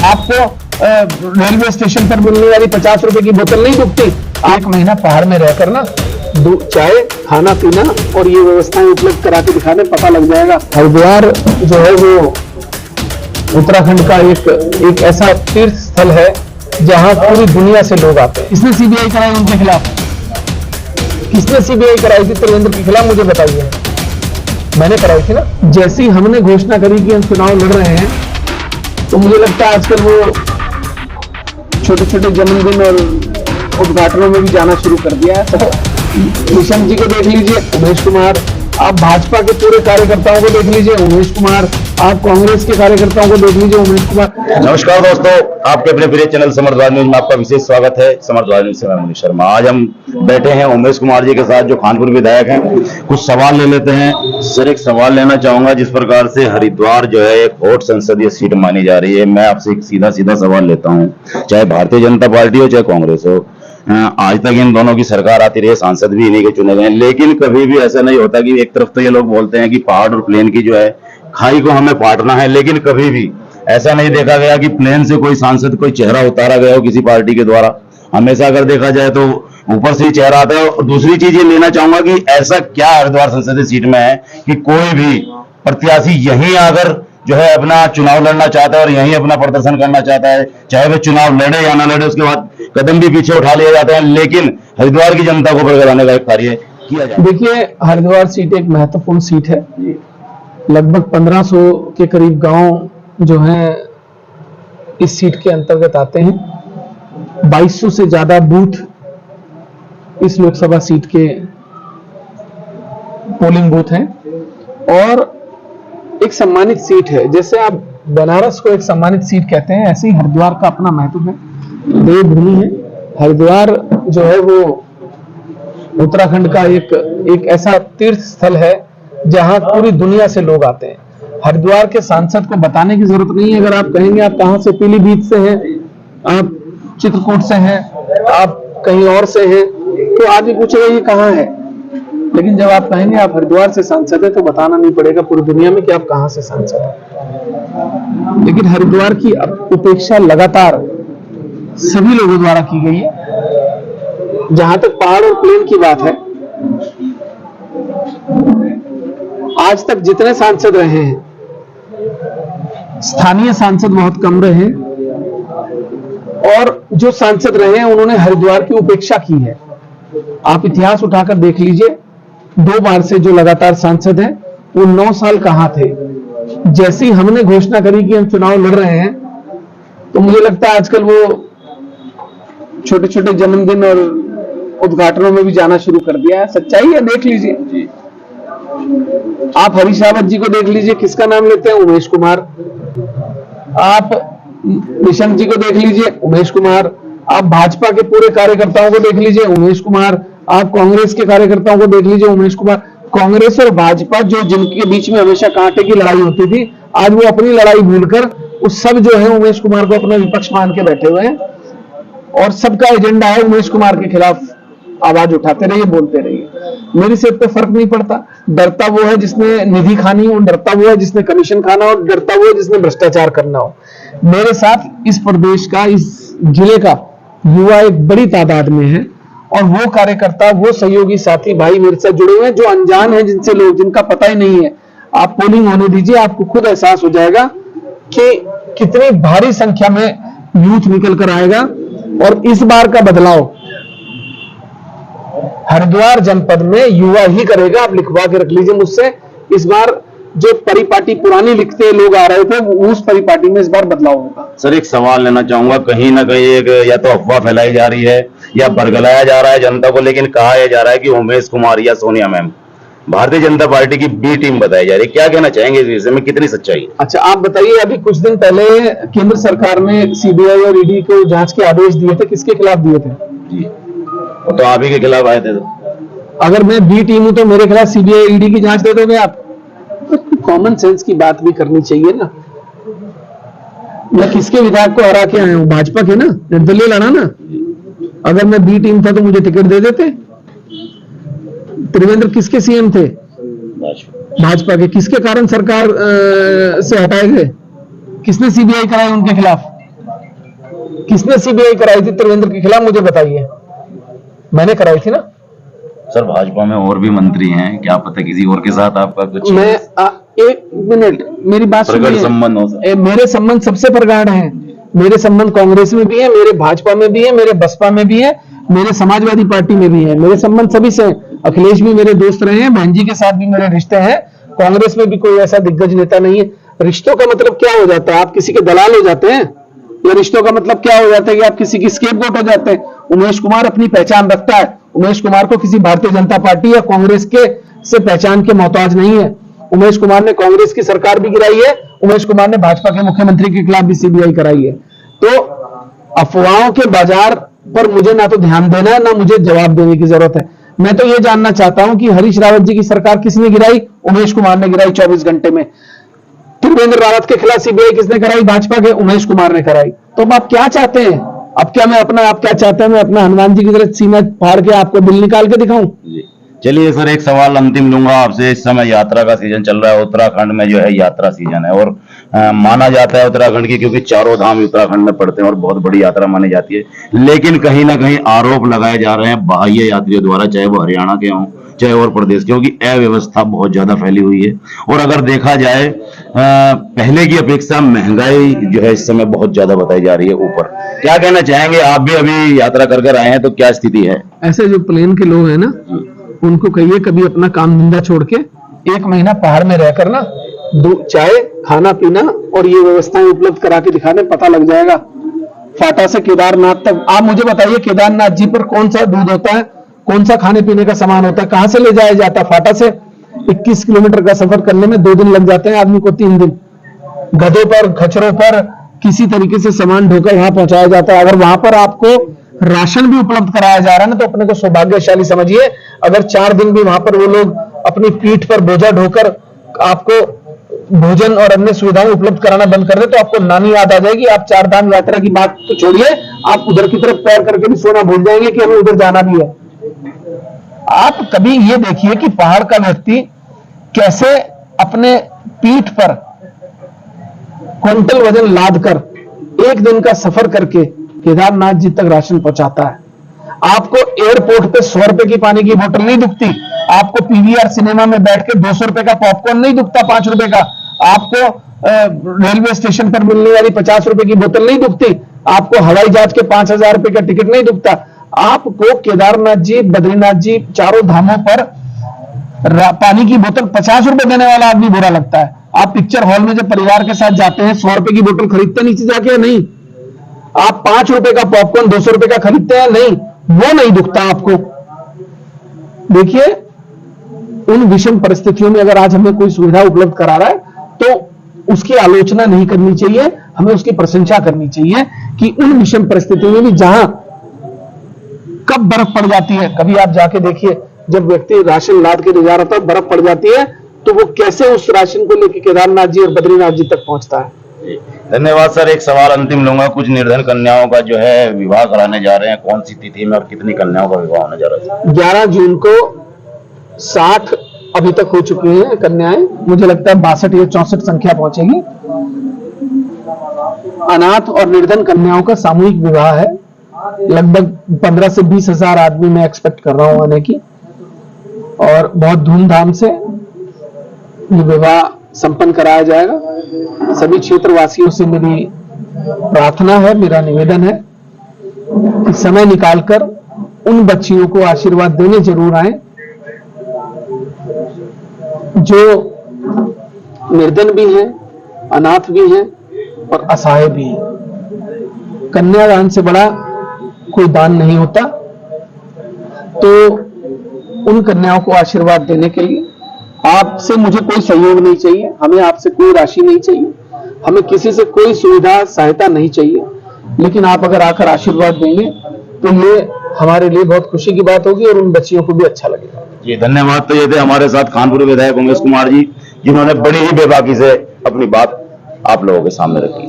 आपको railway station पर मिलने वाली 50 रुपए की बोतल नहीं दुखती। एक महीना पहाड़ में रहकर ना चाय खाना पीना और ये व्यवस्थाएं उपलब्ध करा के दिखाने, पता लग जाएगा। हरिद्वार जो है वो उत्तराखंड का एक ऐसा तीर्थ स्थल है जहां पूरी दुनिया से लोग आते हैं। किसने सीबीआई कराई उनके खिलाफ? किसने सीबीआई कराई थी त्रिवेंद्र के खिलाफ? मुझे बताइए। मैंने कराई थी ना। जैसी हमने घोषणा करी कि हम चुनाव लड़ रहे हैं, तो मुझे लगता है आजकल वो छोटे छोटे जन्मदिन और उद्घाटनों में भी जाना शुरू कर दिया है। निशंक जी को देख लीजिए, उमेश कुमार। आप भाजपा के पूरे कार्यकर्ताओं को देख लीजिए, उमेश कुमार। आप कांग्रेस के कार्यकर्ताओं को देख लीजिए, उमेश कुमार। नमस्कार दोस्तों, आपके अपने प्रिय चैनल समर्थवाद न्यूज में आपका विशेष स्वागत है। समर्थवाद न्यूज से मैं मनीष शर्मा। आज हम बैठे हैं उमेश कुमार जी के साथ, जो कानपुर विधायक हैं। कुछ सवाल ले लेते हैं। सर, एक सवाल लेना चाहूंगा। जिस प्रकार से हरिद्वार जो है एक हॉट संसदीय सीट मानी जा रही है, मैं आपसे एक सीधा सीधा सवाल लेता हूँ। चाहे भारतीय जनता पार्टी हो चाहे कांग्रेस हो, आज तक इन दोनों की सरकार आती रही है, सांसद भी इन्हीं के चुने गए, लेकिन कभी भी ऐसा नहीं होता कि एक तरफ तो ये लोग बोलते हैं कि पहाड़ और प्लेन की जो है खाई को हमें पाटना है, लेकिन कभी भी ऐसा नहीं देखा गया कि प्लेन से कोई सांसद कोई चेहरा उतारा गया हो किसी पार्टी के द्वारा। हमेशा अगर देखा जाए तो ऊपर से ही चेहरा आता है। और दूसरी चीज ये लेना चाहूंगा कि ऐसा क्या हरिद्वार संसदीय सीट में है कि कोई भी प्रत्याशी यहीं आकर जो है अपना चुनाव लड़ना चाहता है और यहीं अपना प्रदर्शन करना चाहता है, चाहे वह चुनाव लड़े या ना लड़े, उसके बाद कदम भी पीछे उठा लिए जाते हैं, लेकिन हरिद्वार की जनता को बरगलाने का एक कार्य किया जाए। देखिए, हरिद्वार सीट एक महत्वपूर्ण सीट है। लगभग 1500 के करीब गांव जो हैं इस सीट के अंतर्गत आते हैं। 2200 से ज्यादा बूथ इस लोकसभा सीट के पोलिंग बूथ हैं और एक सम्मानित सीट है। जैसे आप बनारस को एक सम्मानित सीट कहते हैं, ऐसे ही हरिद्वार का अपना महत्व है, देवभूमि है। हरिद्वार जो है वो उत्तराखंड का एक ऐसा तीर्थ स्थल है जहां पूरी दुनिया से लोग आते हैं। हरिद्वार के सांसद को बताने की जरूरत नहीं है। अगर आप कहेंगे आप कहां से, पीलीभीत से हैं, आप चित्रकूट से हैं, आप कहीं और से हैं, तो आदमी पूछेगा ये कहां है। लेकिन जब आप कहेंगे आप हरिद्वार से सांसद है, तो बताना नहीं पड़ेगा पूरी दुनिया में कि आप कहां से सांसद हैं। लेकिन हरिद्वार की उपेक्षा लगातार सभी लोगों द्वारा की गई है। जहां तक पहाड़ और प्लेन की बात है, आज तक जितने सांसद रहे हैं, स्थानीय सांसद बहुत कम रहे हैं और जो सांसद रहे हैं उन्होंने हरिद्वार की उपेक्षा की है। आप इतिहास उठाकर देख लीजिए, 2 बार से जो लगातार सांसद हैं वो 9 साल कहां थे। जैसे ही हमने घोषणा करी कि हम चुनाव लड़ रहे हैं, तो मुझे लगता है आजकल वो छोटे छोटे जन्मदिन और उद्घाटनों में भी जाना शुरू कर दिया है। सच्चाई है, देख लीजिए। आप हरीश रावत जी को देख लीजिए, किसका नाम लेते हैं? उमेश कुमार। आप निशंक जी को देख लीजिए, उमेश कुमार। आप भाजपा के पूरे कार्यकर्ताओं को देख लीजिए, उमेश कुमार। आप कांग्रेस के कार्यकर्ताओं को देख लीजिए, उमेश कुमार। कांग्रेस और भाजपा जो जिनके बीच में हमेशा कांटे की लड़ाई होती थी, आज वो अपनी लड़ाई भूलकर उस सब जो है उमेश कुमार को अपना विपक्ष मान के बैठे हुए हैं और सबका एजेंडा है उमेश कुमार के खिलाफ आवाज उठाते रहिए, बोलते रहिए। मेरी सेहत पे फर्क नहीं पड़ता। डरता वो है जिसने निधि खानी हो, डरता वो है जिसने कमीशन खाना हो, डरता वो है जिसने भ्रष्टाचार करना हो। मेरे साथ इस प्रदेश का, इस जिले का युवा एक बड़ी तादाद में है और वो कार्यकर्ता, वो सहयोगी साथी भाई मेरे साथ जुड़े हुए हैं जो अनजान हैं, जिनसे लोग, जिनका पता ही नहीं है। आप पोलिंग होने दीजिए, आपको खुद एहसास हो जाएगा कि कितनी भारी संख्या में यूथ निकल कर आएगा। और इस बार का बदलाव हरिद्वार जनपद में युवा ही करेगा। आप लिखवा के रख लीजिए मुझसे। इस बार जो परिपाटी पुरानी लिखते लोग आ रहे थे, उस परिपाटी में इस बार बदलाव होगा। सर, एक सवाल लेना चाहूंगा। कहीं ना कहीं एक या तो अफवाह फैलाई जा रही है या बरगलाया जा रहा है जनता को, लेकिन कहा यह जा रहा है कि उमेश कुमार या सोनिया मैम भारतीय जनता पार्टी की बी टीम बताई जा रही है। क्या कहना चाहेंगे इस विषय में, कितनी सच्चाई है? अच्छा, आप बताइए। अभी कुछ दिन पहले केंद्र सरकार ने सीबीआई और ईडी को जांच के आदेश दिए थे, किसके खिलाफ दिए थे? जी, तो आप ही के खिलाफ आए थे। तो अगर मैं बी टीम हूं तो मेरे खिलाफ सीबीआई ईडी की जांच दे दोगे आप? कॉमन सेंस की बात भी करनी चाहिए ना। मैं किसके विधायक को हरा के आया हूं? भाजपा के ना, निर्दलीय लड़ा ना। अगर मैं बी टीम था तो मुझे टिकट दे देते। त्रिवेंद्र किसके सीएम थे? भाजपा के। किसके कारण सरकार से हटाए गए? किसने सीबीआई कराई उनके खिलाफ? किसने सीबीआई कराई थी त्रिवेंद्र के खिलाफ, मुझे बताइए। मैंने कराई थी ना। सर भाजपा में और भी मंत्री हैं, क्या पता किसी और के साथ आपका कुछ एक मिनट मेरी बात प्रगढ़ सुनिए। संबंध हो सर। मेरे संबंध सबसे प्रगाढ़ हैं। मेरे संबंध कांग्रेस में भी है, मेरे भाजपा में भी है, मेरे बसपा में भी है, मेरे समाजवादी पार्टी में भी है। मेरे संबंध सभी से हैं। अखिलेश भी मेरे दोस्त रहे हैं, बहन जी के साथ भी मेरे रिश्ते हैं। कांग्रेस में भी कोई ऐसा दिग्गज नेता नहीं है। रिश्तों का मतलब क्या हो जाता है? आप किसी के दलाल हो जाते हैं? या रिश्तों का मतलब क्या हो जाता है कि आप किसी की स्केपगोट हो जाते हैं? उमेश कुमार अपनी पहचान रखता है। उमेश कुमार को किसी भारतीय जनता पार्टी या कांग्रेस के से पहचान के मोहताज नहीं है। उमेश कुमार ने कांग्रेस की सरकार भी गिराई है। उमेश कुमार ने भाजपा के मुख्यमंत्री के खिलाफ भी सीबीआई कराई है। तो अफवाहों के बाजार पर मुझे ना तो ध्यान देना है, ना मुझे जवाब देने की जरूरत है। मैं तो यह जानना चाहता हूं कि हरीश रावत जी की सरकार किसने गिराई? उमेश कुमार ने गिराई 24 घंटे में। त्रिवेंद्र रावत के खिलाफ सीबीआई किसने कराई? भाजपा के उमेश कुमार ने कराई। तो अब आप क्या चाहते हैं? अब क्या आप क्या चाहते हैं मैं अपना हनुमान जी की तरह सीना फाड़ के आपको दिल निकाल के दिखाऊं? चलिए सर, एक सवाल अंतिम लूंगा आपसे। इस समय यात्रा का सीजन चल रहा है, उत्तराखंड में जो है यात्रा सीजन है, और माना जाता है उत्तराखंड की, क्योंकि चारों धाम उत्तराखंड में पड़ते हैं और बहुत बड़ी यात्रा मानी जाती है। लेकिन कहीं ना कहीं आरोप लगाए जा रहे हैं बाह्य यात्रियों द्वारा, चाहे वो हरियाणा के हों चाहे और प्रदेश के, क्योंकि अव्यवस्था बहुत ज्यादा फैली हुई है। और अगर देखा जाए पहले की अपेक्षा महंगाई जो है इस समय बहुत ज्यादा बताई जा रही है ऊपर। क्या कहना चाहेंगे? आप भी अभी यात्रा कर कर आए हैं, तो क्या स्थिति है? ऐसे जो प्लेन के लोग हैं ना, उनको कहिए कभी अपना काम धंधा छोड़ के 1 महीना पहाड़ में रहकर ना चाय खाना पीना और ये व्यवस्थाएं उपलब्ध करा के दिखाने, पता लग जाएगा। फाटा से केदारनाथ तक आप मुझे बताइए, केदारनाथ जी पर कौन सा दूध होता है, कौन सा खाने पीने का सामान होता है, कहां से ले जाया जाता है? फाटा से 21 किलोमीटर का सफर करने में 2 दिन लग जाते हैं आदमी को, 3 दिन गधों पर खच्चरों पर किसी तरीके से सामान ढोकर वहां पहुंचाया जाता है। अगर वहां पर आपको राशन भी उपलब्ध कराया जा रहा है ना, तो अपने को सौभाग्यशाली समझिए। अगर 4 दिन भी वहां पर वो लोग अपनी पीठ पर बोझा ढोकर आपको भोजन और अन्य सुविधाएं उपलब्ध कराना बंद कर दे, तो आपको नानी याद आ जाएगी। आप 4 धाम यात्रा की बात तो छोड़िए, आप उधर की तरफ पैर करके भी सोना भूल जाएंगे कि हमें उधर जाना भी है। आप कभी ये देखिए कि पहाड़ का व्यक्ति कैसे अपने पीठ पर क्विंटल वजन लाद कर 1 दिन का सफर करके केदारनाथ जी तक राशन पहुंचाता है। आपको एयरपोर्ट पे 100 रुपए की पानी की बोतल नहीं दुखती। आपको पीवीआर सिनेमा में बैठ के 200 रुपए का पॉपकॉर्न नहीं दुखता, 5 रुपए का। आपको रेलवे स्टेशन पर मिलने वाली 50 रुपए की बोतल नहीं दुखती। आपको हवाई जहाज के 5000 रुपए का टिकट नहीं दुखता। आपको केदारनाथ जी, बद्रीनाथ जी, चारों धामों पर पानी की बोतल 50 रुपए देने वाला आदमी बुरा लगता है। आप पिक्चर हॉल में जब परिवार के साथ जाते हैं, 100 रुपए की बोतल खरीदते नीचे जाके? नहीं। आप 5 रुपए का पॉपकॉर्न 200 रुपए का खरीदते हैं? नहीं, वो नहीं दुखता आपको। देखिए, उन विषम परिस्थितियों में अगर आज हमें कोई सुविधा उपलब्ध करा रहा है, तो उसकी आलोचना नहीं करनी चाहिए, हमें उसकी प्रशंसा करनी चाहिए कि उन विषम परिस्थितियों में भी जहां कब बर्फ पड़ जाती है, कभी आप जाके देखिए, जब व्यक्ति राशन लाद के ले जा रहा था, बर्फ पड़ जाती है, तो वो कैसे उस राशन को लेकर केदारनाथ जी और बद्रीनाथ जी तक पहुंचता है। धन्यवाद सर। एक सवाल अंतिम लूंगा। कुछ निर्धन कन्याओं का जो है विवाह कराने जा रहे हैं, कौन सी तिथि में और कितनी कन्याओं का विवाह होने जा रहा है? 11 जून को 60 अभी तक हो चुकी हैं कन्याएं। मुझे लगता है 62 या 64 संख्या पहुंचेगी। अनाथ और निर्धन कन्याओं का सामूहिक विवाह है। लगभग 15 से 20 हजार आदमी मैं एक्सपेक्ट कर रहा हूं आने की, और बहुत धूमधाम से ये विवाह संपन्न कराया जाएगा। सभी क्षेत्रवासियों से मेरी प्रार्थना है, मेरा निवेदन है कि समय निकालकर उन बच्चियों को आशीर्वाद देने जरूर आए जो निर्धन भी हैं, अनाथ भी हैं और असहाय भी हैं। कन्यादान से बड़ा कोई दान नहीं होता। तो उन कन्याओं को आशीर्वाद देने के लिए आपसे मुझे कोई सहयोग नहीं चाहिए, हमें आपसे कोई राशि नहीं चाहिए, हमें किसी से कोई सुविधा सहायता नहीं चाहिए। लेकिन आप अगर आकर आशीर्वाद देंगे तो ये हमारे लिए बहुत खुशी की बात होगी और उन बच्चियों को भी अच्छा लगेगा। जी धन्यवाद। तो ये थे हमारे साथ खानपुर विधायक उमेश कुमार जी, जिन्होंने बड़ी ही बेबाकी से अपनी बात आप लोगों के सामने रखी।